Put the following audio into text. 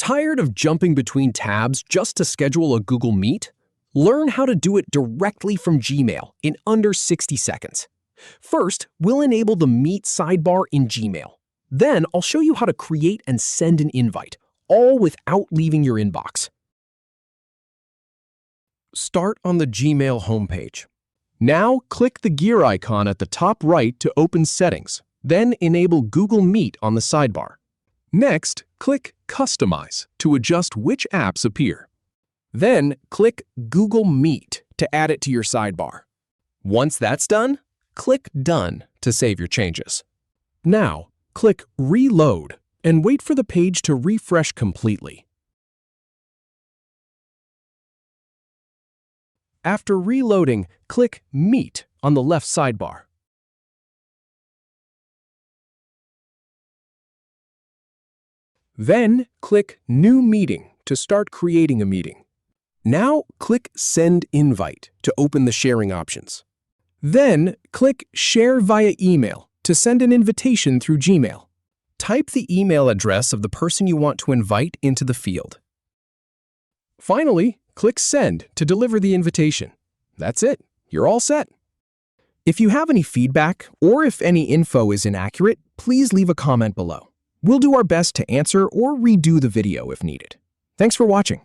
Tired of jumping between tabs just to schedule a Google Meet? Learn how to do it directly from Gmail in under 60 seconds. First, we'll enable the Meet sidebar in Gmail. Then, I'll show you how to create and send an invite, all without leaving your inbox. Start on the Gmail homepage. Now, click the gear icon at the top right to open Settings, then enable Google Meet on the sidebar. Next, click Customize to adjust which apps appear. Then, click Google Meet to add it to your sidebar. Once that's done, click Done to save your changes. Now, click Reload and wait for the page to refresh completely. After reloading, click Meet on the left sidebar. Then, click New Meeting to start creating a meeting. Now, click Send Invite to open the sharing options. Then, click Share via email to send an invitation through Gmail. Type the email address of the person you want to invite into the field. Finally, click Send to deliver the invitation. That's it. You're all set. If you have any feedback or if any info is inaccurate, please leave a comment below. We'll do our best to answer or redo the video if needed. Thanks for watching.